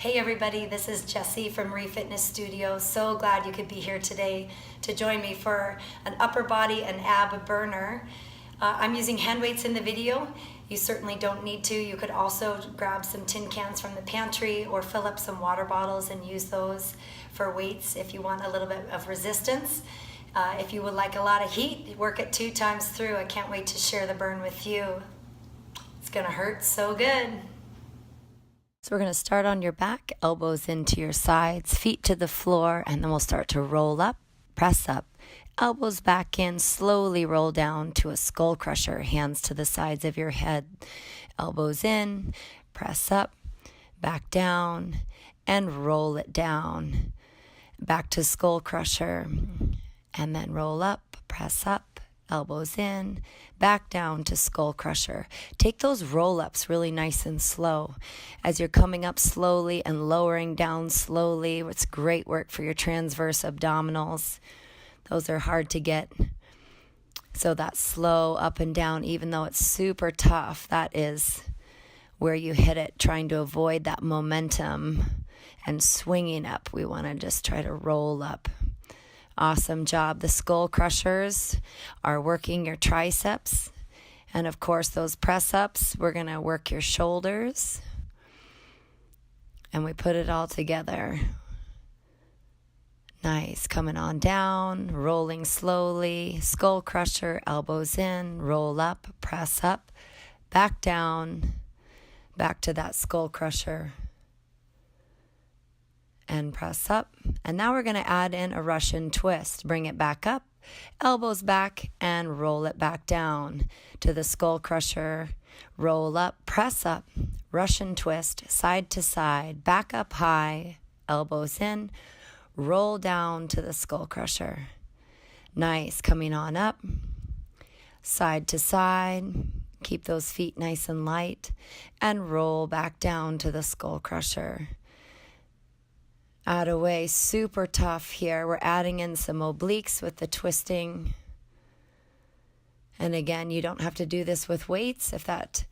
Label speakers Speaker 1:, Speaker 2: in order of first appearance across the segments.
Speaker 1: Hey everybody, this is Jessie from Marie Fitness Studio. So glad you could be here today to join me for an upper body and ab burner. I'm using hand weights in the video. You certainly don't need to. You could also grab some tin cans from the pantry or fill up some water bottles and use those for weights if you want a little bit of resistance. If you would like a lot of heat, work it 2 times through. I can't wait to share the burn with you. It's gonna hurt so good. So we're going to start on your back, elbows into your sides, feet to the floor, and then we'll start to roll up, press up, elbows back in, slowly roll down to a skull crusher, hands to the sides of your head, elbows in, press up, back down, and roll it down, back to skull crusher, and then roll up, press up, elbows in, back down to skull crusher. Take those roll-ups really nice and slow. As you're coming up slowly and lowering down slowly, it's great work for your transverse abdominals. Those are hard to get. So that slow up and down, even though it's super tough, that is where you hit it, trying to avoid that momentum and swinging up. We want to just try to roll up. Awesome job. The skull crushers are working your triceps. And of course, those press ups, we're going to work your shoulders. And we put it all together. Nice. Coming on down, rolling slowly. Skull crusher, elbows in, roll up, press up, back down, back to that skull crusher. And press up. And now we're going to add in a Russian twist. Bring it back up, elbows back, and roll it back down to the skull crusher. Roll up, press up, Russian twist, side to side, back up high, elbows in, roll down to the skull crusher. Nice. Coming on up, side to side. Keep those feet nice and light, and roll back down to the skull crusher. Out of way, super tough here. We're adding in some obliques with the twisting. And again, you don't have to do this with weights. If that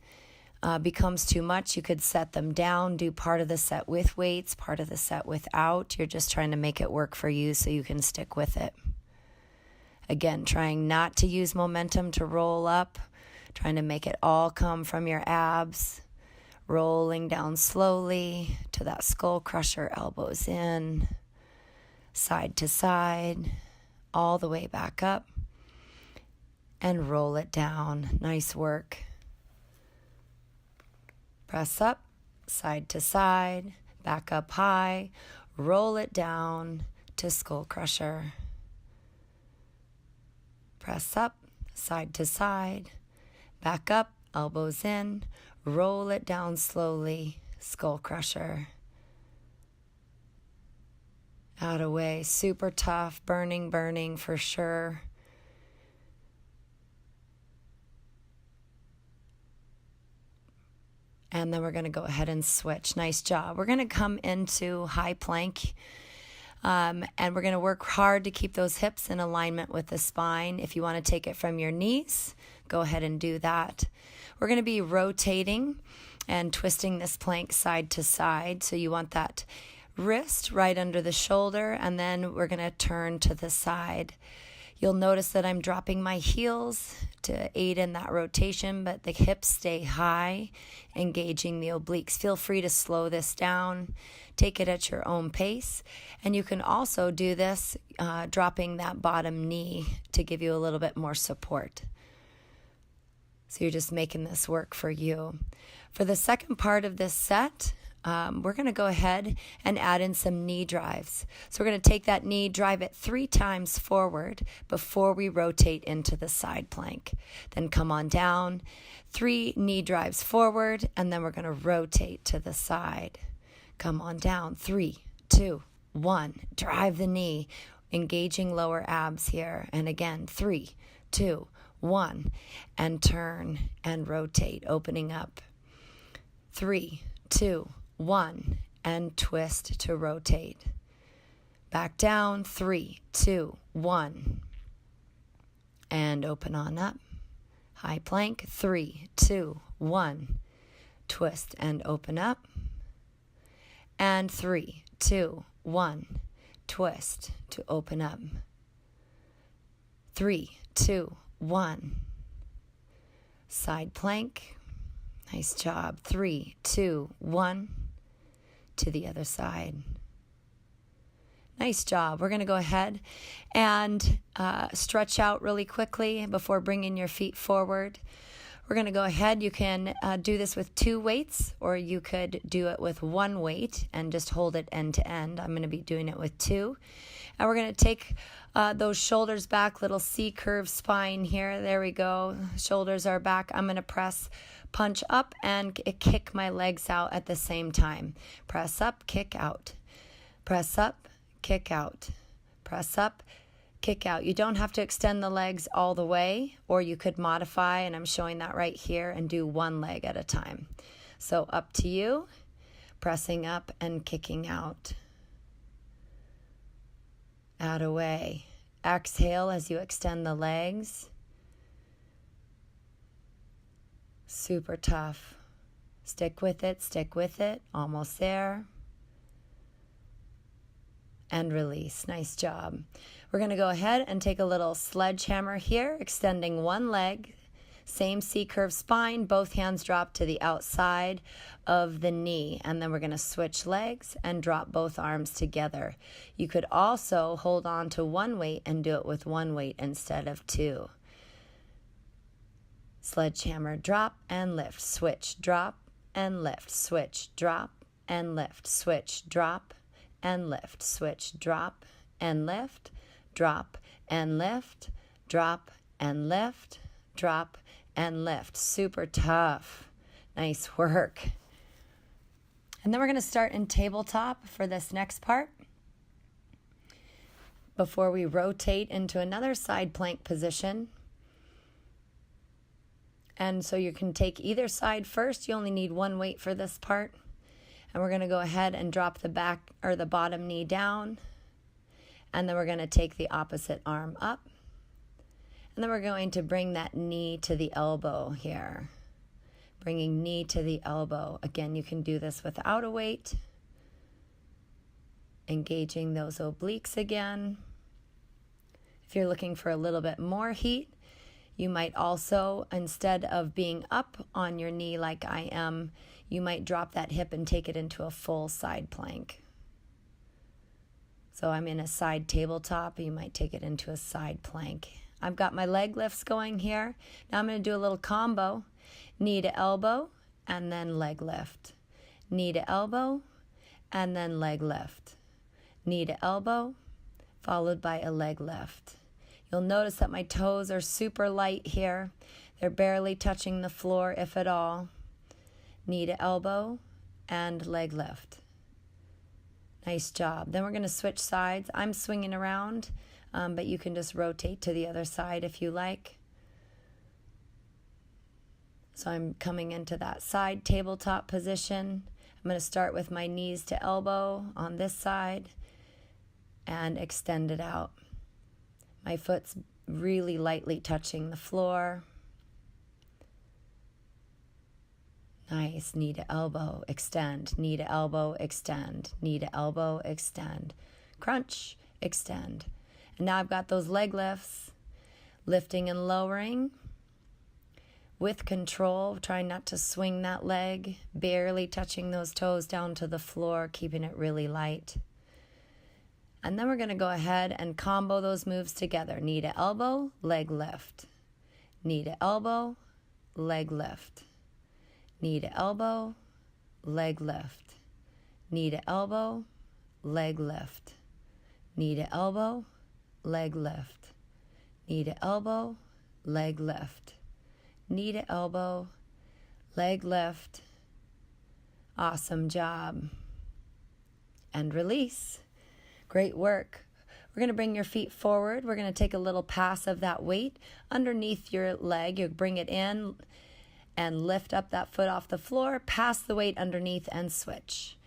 Speaker 1: becomes too much, you could set them down, do part of the set with weights, part of the set without. You're just trying to make it work for you so you can stick with it. Again, trying not to use momentum to roll up, trying to make it all come from your abs. Rolling down slowly to that skull crusher, elbows in, side to side, all the way back up, and roll it down. Nice work. Press up, side to side, back up high, roll it down to skull crusher. Press up, side to side, back up, elbows in, roll it down slowly, skull crusher. Out of way, super tough, burning for sure. And then we're going to go ahead and switch. Nice job. We're going to come into high plank. And we're going to work hard to keep those hips in alignment with the spine. If you want to take it from your knees, go ahead and do that. We're going to be rotating and twisting this plank side to side. So you want that wrist right under the shoulder, and then we're going to turn to the side. You'll notice that I'm dropping my heels to aid in that rotation, but the hips stay high, engaging the obliques. Feel free to slow this down. Take it at your own pace. And you can also do this dropping that bottom knee to give you a little bit more support. So you're just making this work for you. For the second part of this set, we're going to go ahead and add in some knee drives. So we're going to take that knee, drive it 3 times forward before we rotate into the side plank. Then come on down, 3 knee drives forward, and then we're going to rotate to the side. Come on down, 3, 2, 1. Drive the knee, engaging lower abs here. And again, 3, 2, 1. And turn and rotate, opening up. 3, 2, 1, and twist to rotate. Back down, 3, 2, 1, and open on up. High plank, 3, 2, 1, twist and open up. And 3, 2, 1. Twist to open up. 3, 2, 1. Side plank. Nice job. 3, 2, 1. To the other side. Nice job. We're going to go ahead and stretch out really quickly before bringing your feet forward. We're going to go ahead. You can do this with 2 weights, or you could do it with 1 weight and just hold it end to end. I'm going to be doing it with 2. And we're going to take those shoulders back, little C-curve spine here. There we go. Shoulders are back. I'm going to press, punch up, and kick my legs out at the same time. Press up, kick out. Press up, kick out. Press up, kick out. You don't have to extend the legs all the way, or you could modify, and I'm showing that right here, and do 1 leg at a time. So up to you, pressing up and kicking out. Out away. Exhale as you extend the legs. Super tough. Stick with it, stick with it. Almost there. And release. Nice job. We're going to go ahead and take a little sledgehammer here, extending 1 leg. Same C-curve spine, both hands drop to the outside of the knee. And then we're going to switch legs and drop both arms together. You could also hold on to 1 weight and do it with 1 weight instead of 2. Sledgehammer, drop and lift, switch, drop and lift, switch, drop and lift, switch, drop and lift, switch, drop and lift, drop and lift, drop and lift, drop and lift. Super tough. Nice work. And then we're going to start in tabletop for this next part before we rotate into another side plank position. And so you can take either side first. You only need 1 weight for this part. And we're going to go ahead and drop the back or the bottom knee down. And then we're going to take the opposite arm up. And then we're going to bring that knee to the elbow here. Bringing knee to the elbow. Again, you can do this without a weight. Engaging those obliques again. If you're looking for a little bit more heat, you might also, instead of being up on your knee like I am, you might drop that hip and take it into a full side plank. So I'm in a side tabletop. You might take it into a side plank. I've got my leg lifts going here. Now I'm going to do a little combo. Knee to elbow and then leg lift. Knee to elbow and then leg lift. Knee to elbow followed by a leg lift. You'll notice that my toes are super light here. They're barely touching the floor, if at all. Knee to elbow and leg lift. Nice job. Then we're going to switch sides. I'm swinging around, but you can just rotate to the other side if you like. So I'm coming into that side tabletop position. I'm going to start with my knees to elbow on this side and extend it out. My foot's really lightly touching the floor. Nice. Knee to elbow, extend. Knee to elbow, extend. Knee to elbow, extend. Crunch, extend. And now I've got those leg lifts. Lifting and lowering. With control, trying not to swing that leg. Barely touching those toes down to the floor, keeping it really light. And then we're going to go ahead and combo those moves together. Knee to elbow, leg lift. Knee to elbow, leg lift. Knee to elbow, leg lift. Knee to elbow, leg lift. Knee to elbow, leg lift. Knee to elbow, leg lift. Knee to elbow, leg lift. Awesome job. And release. Great work. We're going to bring your feet forward. We're going to take a little pass of that weight underneath your leg. You bring it in and lift up that foot off the floor, pass the weight underneath and switch.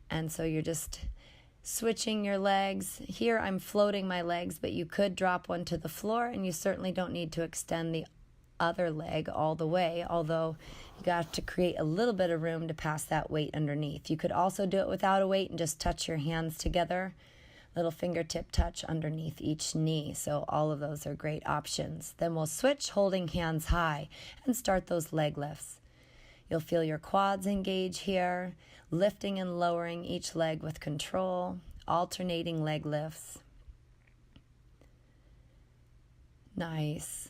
Speaker 1: And so you're just switching your legs. Here I'm floating my legs, but you could drop one to the floor, and you certainly don't need to extend the other leg all the way, although you got to create a little bit of room to pass that weight underneath. You could also do it without a weight and just touch your hands together, little fingertip touch underneath each knee. So all of those are great options. Then we'll switch, holding hands high, and start those leg lifts. You'll feel your quads engage here, lifting and lowering each leg with control, alternating leg lifts. Nice.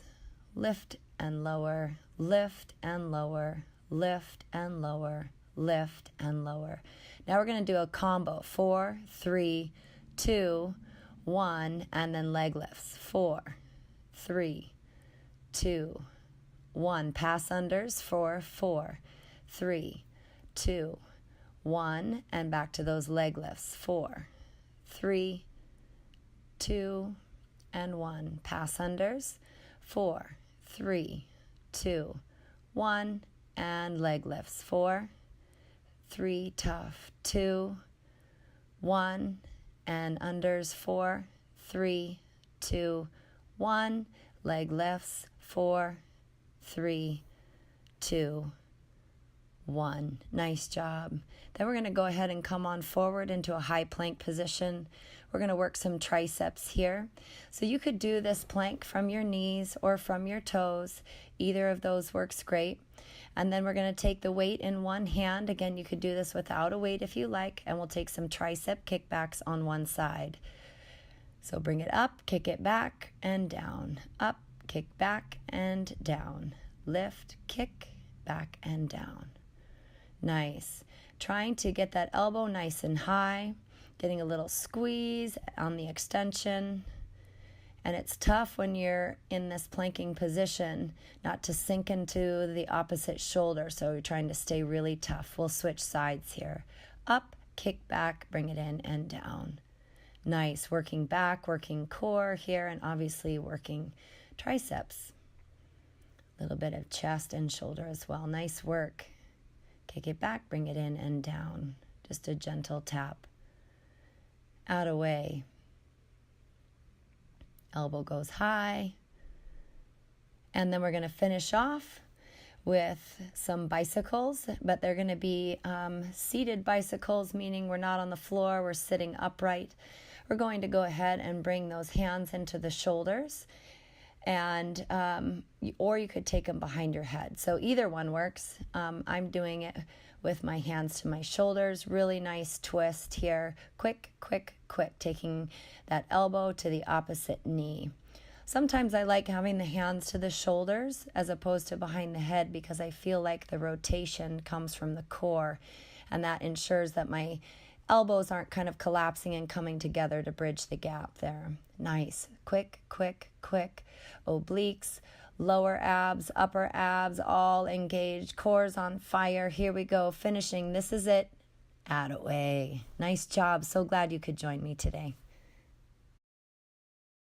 Speaker 1: Lift and lower, lift and lower, lift and lower, lift and lower. Now we're going to do a combo. 4, 3, 2, 1, and then leg lifts. 4, 3, 2, 1. Pass unders. 4, 4, 3, 2, 1, and back to those leg lifts. 4, 3, 2, and 1. Pass unders. 4, 3, 2, 1, and leg lifts. 4, 3, tough. 2, 1, and unders. 4, 3, 2, 1, leg lifts. 4, 3, 2, 1. Nice job. Then we're going to go ahead and come on forward into a high plank position. We're going to work some triceps here. So you could do this plank from your knees or from your toes. Either of those works great. And then we're going to take the weight in one hand. Again, you could do this without a weight if you like. And we'll take some tricep kickbacks on one side. So bring it up, kick it back and down. Up, kick back and down. Lift, kick, back and down. Nice. Trying to get that elbow nice and high, getting a little squeeze on the extension. And it's tough when you're in this planking position not to sink into the opposite shoulder, so you're trying to stay really tough. We'll switch sides here. Up, kick back, bring it in and down. Nice. Working back, working core here, and obviously working triceps. A little bit of chest and shoulder as well. Nice work. Kick it back, bring it in and down. Just a gentle tap. Out away. Elbow goes high. And then we're going to finish off with some bicycles, but they're going to be seated bicycles, meaning we're not on the floor, we're sitting upright. We're going to go ahead and bring those hands into the shoulders, and or you could take them behind your head. So either one works. I'm doing it with my hands to my shoulders. Really nice twist here. Quick, quick, quick. Taking that elbow to the opposite knee. Sometimes I like having the hands to the shoulders as opposed to behind the head because I feel like the rotation comes from the core, and that ensures that my elbows aren't kind of collapsing and coming together to bridge the gap there. Nice. Quick, quick, quick. Obliques, lower abs, upper abs, all engaged. Core's on fire. Here we go. Finishing. This is it. Atta way. Nice job. So glad you could join me today.